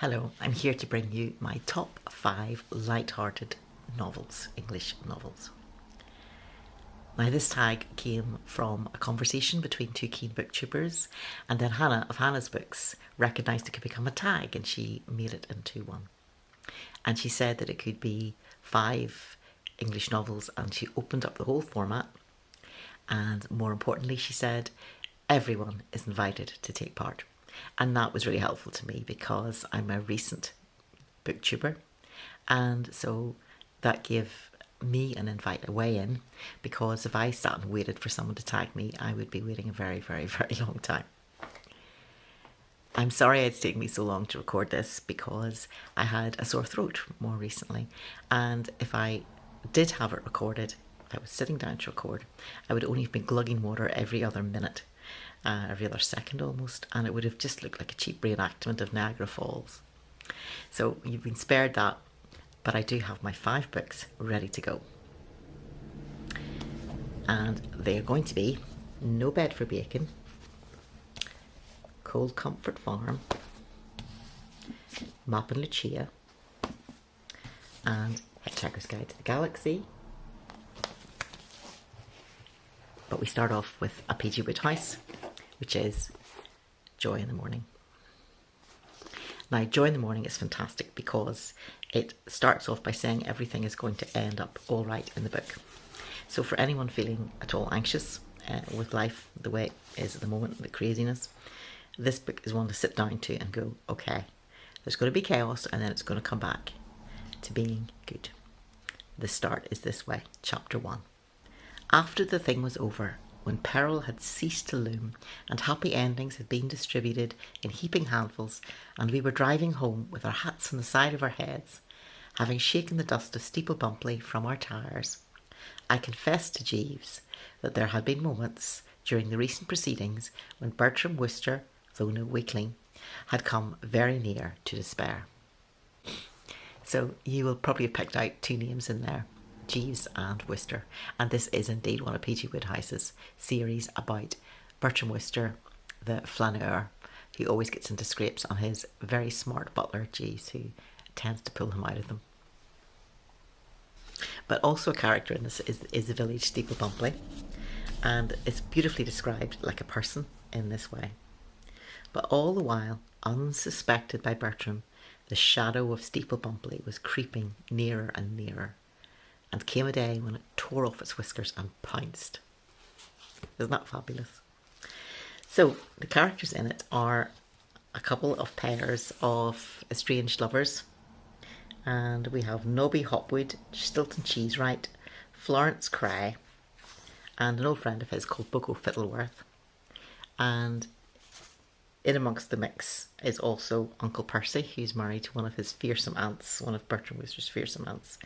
Hello, I'm here to bring you my top 5 light-hearted novels, English novels. Now, this tag came from a conversation between two keen booktubers, and then Hannah of Hannah's Books recognised it could become a tag and she made it into one. And she said that it could be 5 English novels, and she opened up the whole format. And more importantly, she said everyone is invited to take part. And that was really helpful to me because I'm a recent booktuber, and so that gave me an invite, a way in, because if I sat and waited for someone to tag me, I would be waiting a very, very, very long time. I'm sorry it's taken me so long to record this because I had a sore throat more recently, and if I did have it recorded, if I was sitting down to record, I would only have been glugging water every other minute. Every other second almost, and it would have just looked like a cheap reenactment of Niagara Falls. So you've been spared that, but I do have my 5 books ready to go. And they are going to be No Bed for Bacon, Cold Comfort Farm, Map and Lucia, and Hitchhiker's Guide to the Galaxy. But we start off with a G Wodehouse, which is Joy in the Morning. Now, Joy in the Morning is fantastic because it starts off by saying everything is going to end up all right in the book. So for anyone feeling at all anxious with life the way it is at the moment, the craziness, this book is one to sit down to and go, okay, there's going to be chaos and then it's going to come back to being good. The start is this way, chapter 1. After the thing was over, when peril had ceased to loom and happy endings had been distributed in heaping handfuls, and we were driving home with our hats on the side of our heads, having shaken the dust of Steeple Bumpley from our tires, I confessed to Jeeves that there had been moments during the recent proceedings when Bertram Wooster, though no weakling, had come very near to despair. So you will probably have picked out 2 names in there, Jeeves and Wooster, and this is indeed one of G Wodehouse's series about Bertram Wooster, the flaneur, who always gets into scrapes on his very smart butler Jeeves, who tends to pull him out of them. But also a character in this is the village Steeple Bumpley, and it's beautifully described like a person in this way. But all the while, unsuspected by Bertram, the shadow of Steeple Bumpley was creeping nearer and nearer, and came a day when it tore off its whiskers and pounced. Isn't that fabulous? So the characters in it are a couple of pairs of estranged lovers, and we have Nobby Hopwood, Stilton Cheesewright, Florence Cray, and an old friend of his called Boko Fittleworth. And in amongst the mix is also Uncle Percy, who's married to one of his fearsome aunts, one of Bertram Wooster's fearsome aunts.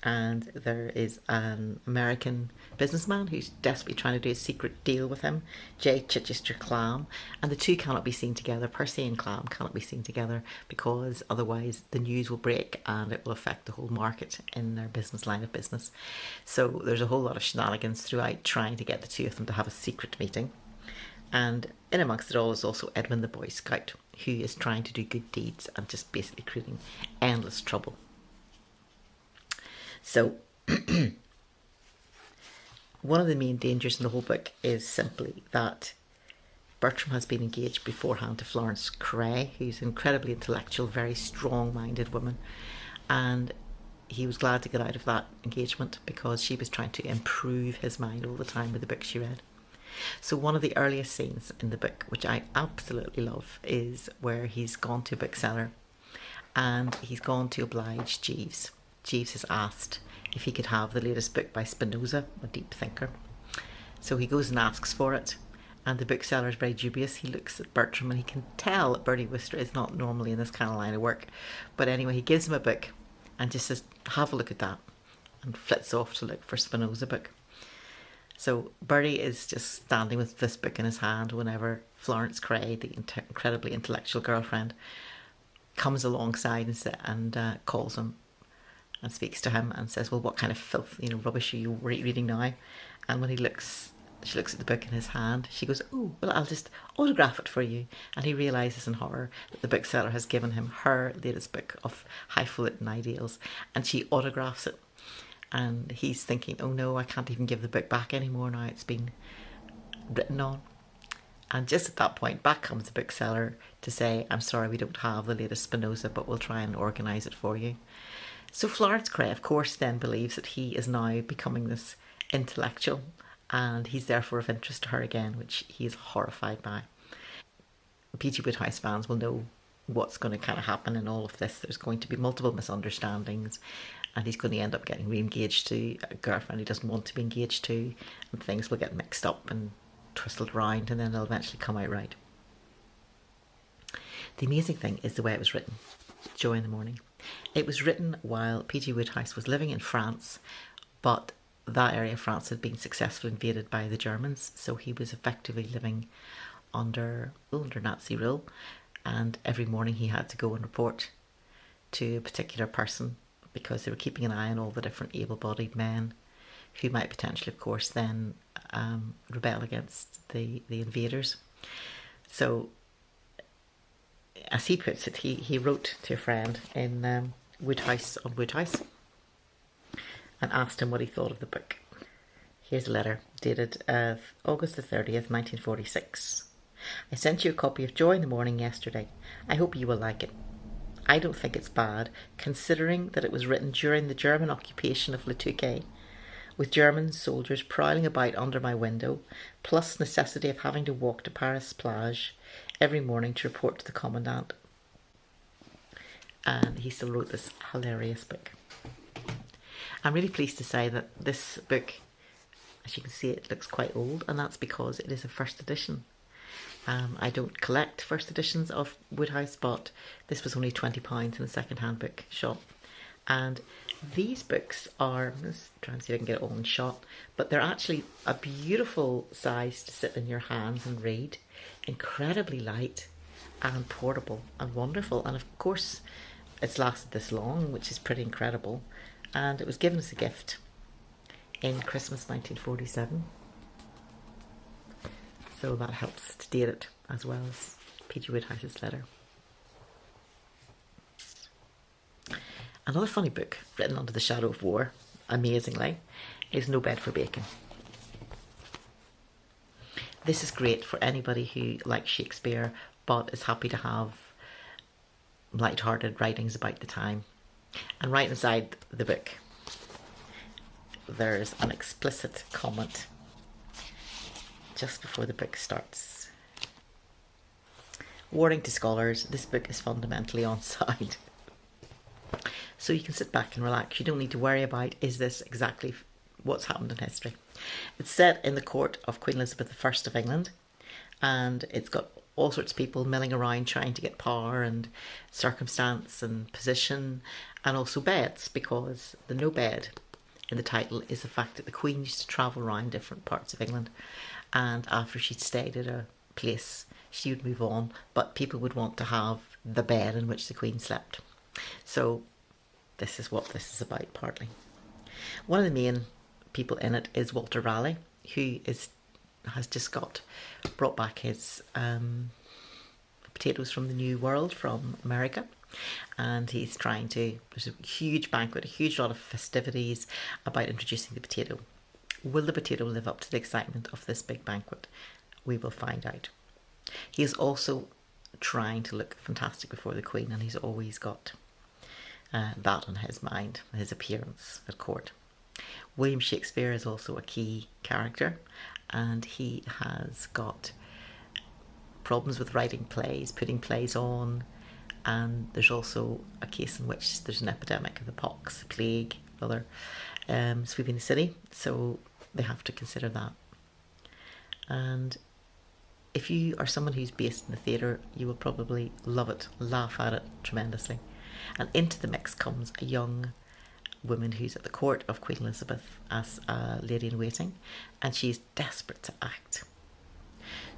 And there is an American businessman who's desperately trying to do a secret deal with him, J. Chichester Clam, and the two cannot be seen together. Percy and Clam cannot be seen together because otherwise the news will break and it will affect the whole market in their business line of business. So there's a whole lot of shenanigans throughout trying to get the two of them to have a secret meeting. And in amongst it all is also Edmund the Boy Scout, who is trying to do good deeds and just basically creating endless trouble. So, one of the main dangers in the whole book is simply that Bertram has been engaged beforehand to Florence Cray, who's an incredibly intellectual, very strong-minded woman, and he was glad to get out of that engagement because she was trying to improve his mind all the time with the books she read. So one of the earliest scenes in the book, which I absolutely love, is where he's gone to a bookseller and he's gone to oblige Jeeves. Jeeves has asked if he could have the latest book by Spinoza, a deep thinker. So he goes and asks for it, and the bookseller is very dubious. He looks at Bertram and he can tell that Bertie Wooster is not normally in this kind of line of work. But anyway, he gives him a book and just says, have a look at that, and flits off to look for Spinoza book. So Bertie is just standing with this book in his hand whenever Florence Cray, the incredibly intellectual girlfriend, comes alongside and calls him and speaks to him and says, well, what kind of filth, rubbish are you reading now? And when he looks she looks at the book in his hand. She goes, "Oh, well, I'll just autograph it for you." And he realises in horror that the bookseller has given him her latest book of highfalutin ideals, and she autographs it. And he's thinking, "Oh no, I can't even give the book back anymore now. It's been written on." And just at that point, back comes the bookseller to say, "I'm sorry, we don't have the latest Spinoza, but we'll try and organise it for you." So Florence Cray, of course, then believes that he is now becoming this intellectual, and he's therefore of interest to her again, which he is horrified by. G Wodehouse fans will know what's going to kind of happen in all of this. There's going to be multiple misunderstandings, and he's going to end up getting re-engaged to a girlfriend he doesn't want to be engaged to, and things will get mixed up and twisted around, and then they'll eventually come out right. The amazing thing is the way it was written. Joy in the Morning. It was written while P.G. Wodehouse was living in France, but that area of France had been successfully invaded by the Germans, so he was effectively living under Nazi rule, and every morning he had to go and report to a particular person because they were keeping an eye on all the different able-bodied men who might potentially, of course, then rebel against the invaders. So, as he puts it, he wrote to a friend in Wodehouse on Wodehouse and asked him what he thought of the book. Here's a letter dated August the 30th, 1946. "I sent you a copy of Joy in the Morning yesterday. I hope you will like it. I don't think it's bad, considering that it was written during the German occupation of Le Touquet, with German soldiers prowling about under my window, plus necessity of having to walk to Paris plage every morning to report to the commandant." And he still wrote this hilarious book. I'm really pleased to say that this book, as you can see, it looks quite old, and that's because it is a first edition. I don't collect first editions of Wodehouse, but this was only £20 in a second-hand book shop. And these books are, let's try and see if I can get it all in shot, but they're actually a beautiful size to sit in your hands and read. Incredibly light and portable and wonderful. And of course, it's lasted this long, which is pretty incredible. And it was given as a gift in Christmas 1947. So that helps to date it, as well as P.G. Wodehouse's letter. Another funny book written under the shadow of war, amazingly, is No Bed for Bacon. This is great for anybody who likes Shakespeare but is happy to have lighthearted writings about the time. And right inside the book, there's an explicit comment just before the book starts. "Warning to scholars, this book is fundamentally on-side." So you can sit back and relax. You don't need to worry about, is this exactly what's happened in history? It's set in the court of Queen Elizabeth I of England, and it's got all sorts of people milling around trying to get power and circumstance and position, and also beds, because the no bed in the title is the fact that the Queen used to travel around different parts of England, and after she'd stayed at a place, she would move on, but people would want to have the bed in which the Queen slept. So this is what this is about, partly. One of the main people in it is Walter Raleigh, who has just brought back his potatoes from the New World from America, and there's a huge banquet, a huge lot of festivities about introducing the potato. Will the potato live up to the excitement of this big banquet? We will find out. He is also trying to look fantastic before the Queen, and he's always got that on his mind, his appearance at court. William Shakespeare is also a key character, and he has got problems with writing plays, putting plays on, and there's also a case in which there's an epidemic of the pox, the plague, rather, sweeping the city, so they have to consider that. And if you are someone who's based in the theatre, you will probably love it, laugh at it tremendously. And into the mix comes a young woman who's at the court of Queen Elizabeth as a lady in waiting, and she's desperate to act.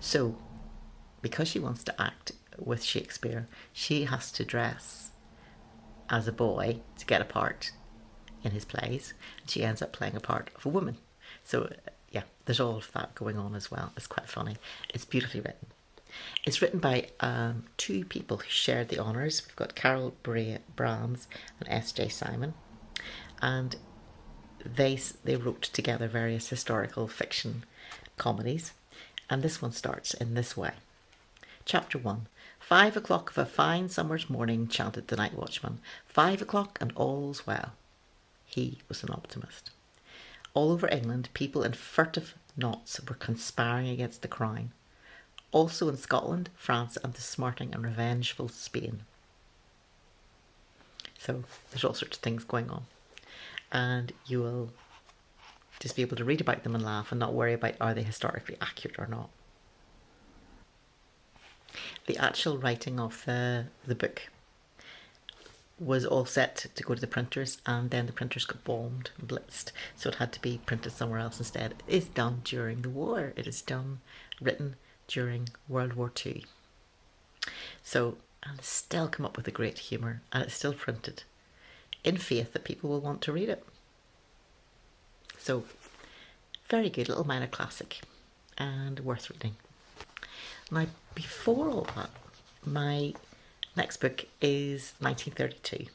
So, because she wants to act with Shakespeare, she has to dress as a boy to get a part in his plays, and she ends up playing a part of a woman. So, yeah, there's all of that going on as well. It's quite funny. It's beautifully written. It's written by two people who shared the honours. We've got Caryl Brahms and S.J. Simon. And they wrote together various historical fiction comedies. And this one starts in this way. Chapter 1. 5 o'clock of a fine summer's morning, chanted the night watchman. 5 o'clock and all's well. He was an optimist. All over England, people in furtive knots were conspiring against the crown. Also in Scotland, France, and the smarting and revengeful Spain. So there's all sorts of things going on. And you will just be able to read about them and laugh and not worry about are they historically accurate or not. The actual writing of the book was all set to go to the printers, and then the printers got bombed and blitzed, so it had to be printed somewhere else instead. It is done during the war. It is written during World War II. So, and it's still come up with a great humour, and it's still printed in faith that people will want to read it. So, very good little minor classic and worth reading. Now, before all that, my next book is 1932,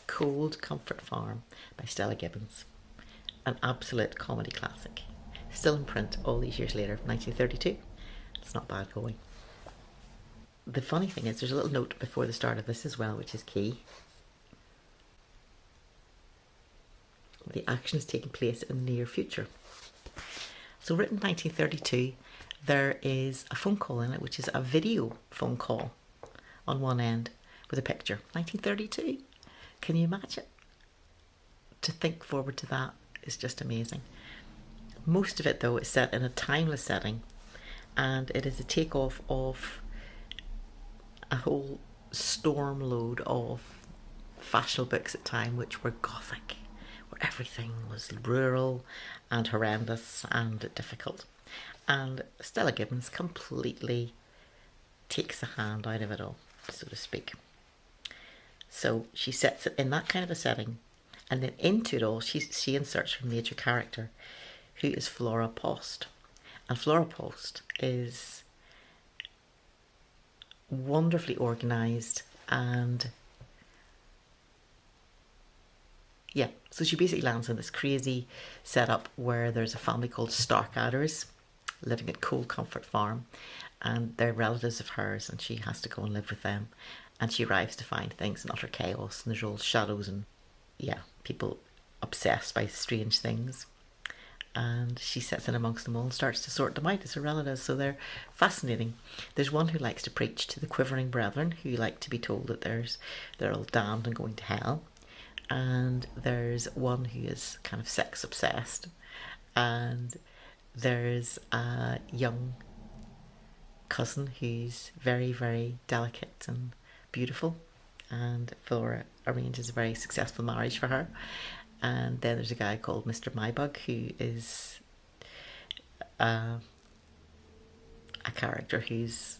Cold Comfort Farm by Stella Gibbons. An absolute comedy classic. Still in print all these years later, 1932. It's not bad going. The funny thing is there's a little note before the start of this as well, which is key. The action is taking place in the near future. So written 1932, there is a phone call in it, which is a video phone call on one end with a picture. 1932. Can you imagine? To think forward to that is just amazing. Most of it, though, is set in a timeless setting, and it is a takeoff of a whole storm load of fashionable books at the time which were gothic, where everything was rural and horrendous and difficult. And Stella Gibbons completely takes the hand out of it all, so to speak. So she sets it in that kind of a setting, and then into it all she inserts her major character, who is Flora Post. And Flora Post is wonderfully organised, and yeah, so she basically lands in this crazy setup where there's a family called Starkadders living at Cold Comfort Farm, and they're relatives of hers, and she has to go and live with them. And she arrives to find things in utter chaos, and there's all shadows and, yeah, people obsessed by strange things. And she sits in amongst them all and starts to sort them out as her relatives, so they're fascinating. There's one who likes to preach to the quivering brethren, who like to be told that they're all damned and going to hell. And there's one who is kind of sex obsessed, and there's a young cousin who's very, very delicate and beautiful, and Flora arranges a very successful marriage for her. And then there's a guy called Mr. Mybug, who is a character who's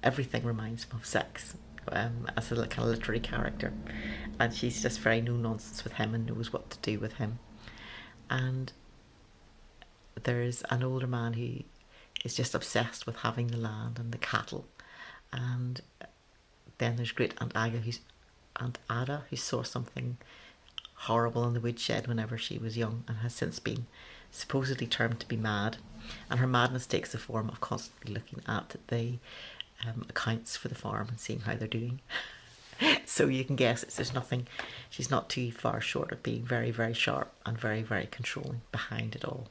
everything reminds him of sex, as a kind of literary character, and she's just very no nonsense with him and knows what to do with him. And there's an older man who is just obsessed with having the land and the cattle. And then there's great Aunt Ada, who saw something horrible in the woodshed whenever she was young, and has since been supposedly termed to be mad. And her madness takes the form of constantly looking at the accounts for the farm and seeing how they're doing. So you can guess she's not too far short of being very, very sharp and very, very controlling behind it all.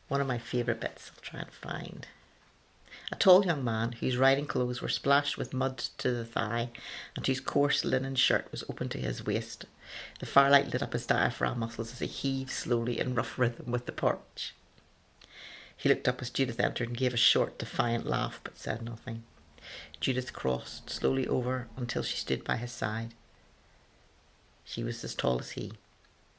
One of my favourite bits I'll try and find. A tall young man whose riding clothes were splashed with mud to the thigh, and whose coarse linen shirt was open to his waist. The firelight lit up his diaphragm muscles as he heaved slowly in rough rhythm with the porch. He looked up as Judith entered and gave a short, defiant laugh, but said nothing. Judith crossed slowly over until she stood by his side. She was as tall as he.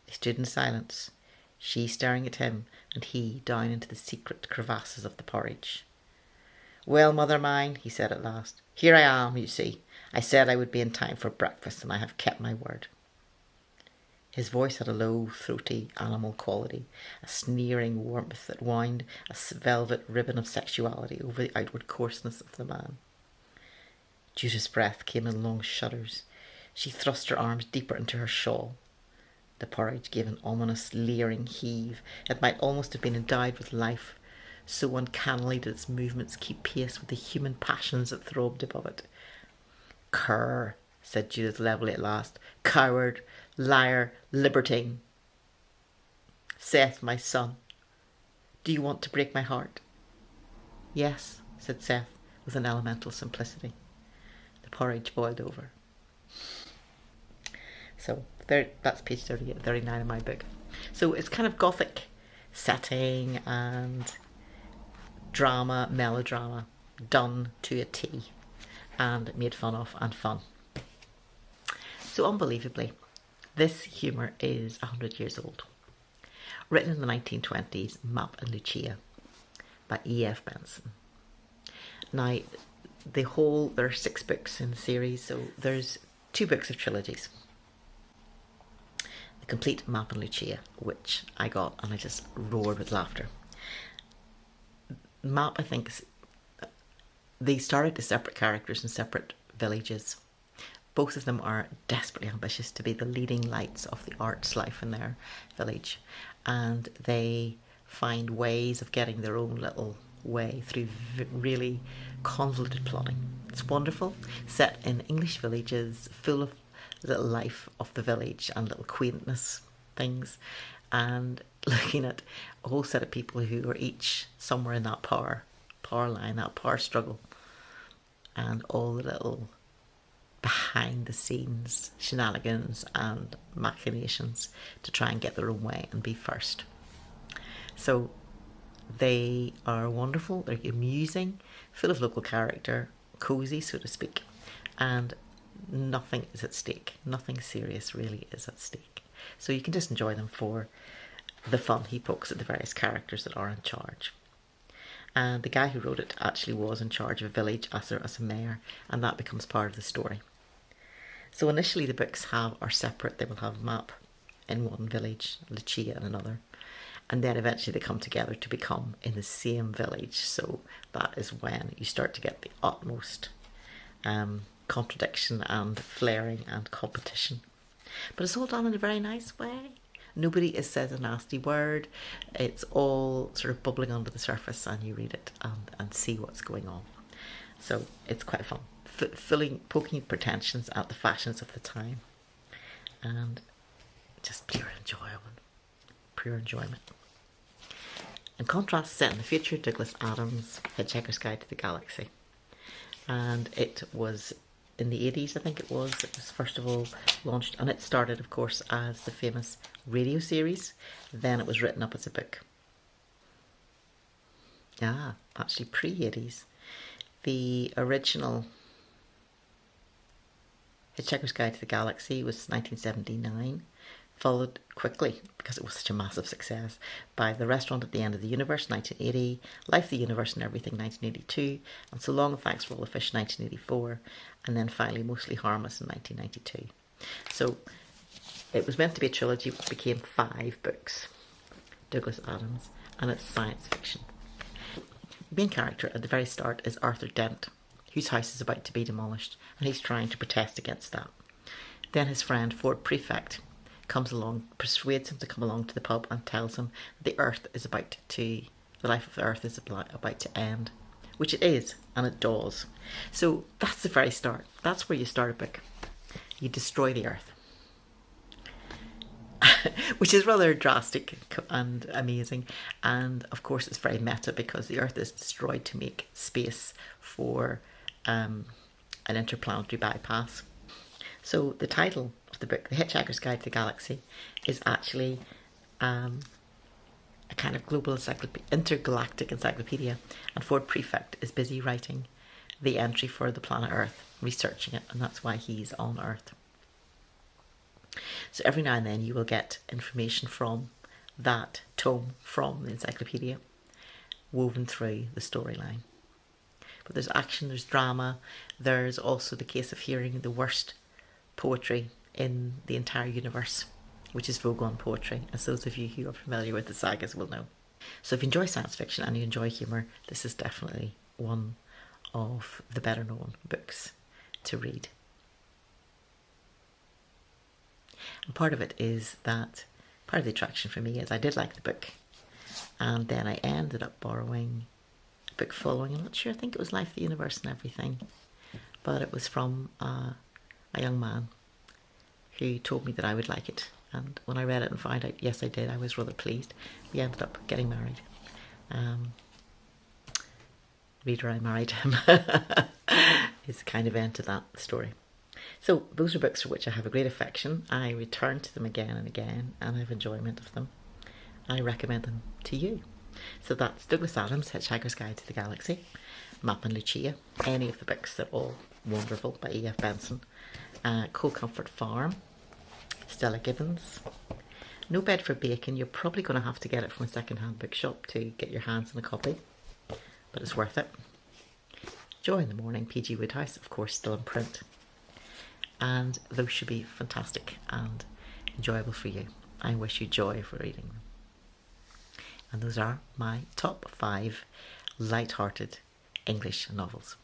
They stood in silence, she staring at him, and he down into the secret crevasses of the porridge. "Well, mother mine," he said at last, "here I am, you see. I said I would be in time for breakfast, and I have kept my word." His voice had a low, throaty, animal quality, a sneering warmth that wound a velvet ribbon of sexuality over the outward coarseness of the man. Judith's breath came in long shudders. She thrust her arms deeper into her shawl. The porridge gave an ominous, leering heave. It might almost have been endowed with life, so uncannily did its movements keep pace with the human passions that throbbed above it. "Cur," said Judith levelly at last. "Coward, liar, libertine. Seth, my son, do you want to break my heart?" "Yes," said Seth with an elemental simplicity. The porridge boiled over. So that's page 38, 39 of my book. So it's kind of gothic setting and drama, melodrama, done to a T and made fun of and fun. So unbelievably, this humour is 100 years old. Written in the 1920s, Map and Lucia by F Benson. Now, there are 6 books in the series, so there's 2 books of trilogies. The complete Map and Lucia, which I got and I just roared with laughter. Map, I think, they started as separate characters in separate villages. Both of them are desperately ambitious to be the leading lights of the arts life in their village, and they find ways of getting their own little way through really convoluted plotting. It's wonderful, set in English villages, full of little life of the village and little quaintness things, and looking at a whole set of people who are each somewhere in that power line, that power struggle, and all the little behind the scenes shenanigans and machinations to try and get their own way and be first. So they are wonderful, they're amusing, full of local character, cosy, so to speak, and nothing is at stake. Nothing serious really is at stake. So you can just enjoy them for the fun he pokes at the various characters that are in charge. And the guy who wrote it actually was in charge of a village as a mayor, and that becomes part of the story. So initially the books are separate. They will have Map in one village, Lucia in another, and then eventually they come together to become in the same village. So that is when you start to get the utmost contradiction and flaring and competition. But it's all done in a very nice way. Nobody has said a nasty word. It's all sort of bubbling under the surface, and you read it and see what's going on. So it's quite fun. Poking pretensions at the fashions of the time, and just pure enjoyment. In contrast, set in the future, Douglas Adams' Hitchhiker's Guide to the Galaxy, and it was in the 80s, I think it was first of all launched, and it started, of course, as the famous radio series. Then it was written up as a book. Actually pre-80s. The original Hitchhiker's Guide to the Galaxy was 1979, followed quickly, because it was such a massive success, by The Restaurant at the End of the Universe, 1980, Life, the Universe and Everything, 1982, and So Long and Thanks for All the Fish, 1984, and then finally Mostly Harmless in 1992. So it was meant to be a trilogy, which became 5 books, Douglas Adams, and it's science fiction. The main character at the very start is Arthur Dent, whose house is about to be demolished, and he's trying to protest against that. Then his friend Ford Prefect comes along, persuades him to come along to the pub and tells him that the life of the Earth is about to end, which it is, and it does. So that's the very start. That's where you start a book. You destroy the Earth. Which is rather drastic and amazing, and of course it's very meta, because the Earth is destroyed to make space for an interplanetary bypass. So the title of the book, The Hitchhiker's Guide to the Galaxy, is actually a kind of global intergalactic encyclopedia, and Ford Prefect is busy writing the entry for the planet Earth, researching it, and that's why he's on Earth. So every now and then you will get information from that tome from the encyclopedia woven through the storyline. But there's action, there's drama, there's also the case of hearing the worst poetry in the entire universe which is Vogon poetry, as those of you who are familiar with the sagas will know. So if you enjoy science fiction and you enjoy humour, this is definitely one of the better known books to read. And part of the attraction for me is I did like the book, and then I ended up borrowing a book following, I'm not sure, I think it was Life, the Universe and Everything, but it was from a young man who told me that I would like it. And when I read it and found out, yes, I did, I was rather pleased. We ended up getting married. Reader, I married him is kind of end to that story. So those are books for which I have a great affection. I return to them again and again, and I have enjoyment of them. I recommend them to you. So that's Douglas Adams' Hitchhiker's Guide to the Galaxy, Map and Lucia, any of the books, they're all wonderful, by F Benson. Cold Comfort Farm, Stella Gibbons. No Bed for Bacon, you're probably going to have to get it from a second-hand bookshop to get your hands on a copy, but it's worth it. Joy in the Morning, G Wodehouse, of course, still in print. And those should be fantastic and enjoyable for you. I wish you joy for reading them. And those are my top 5 light-hearted English novels.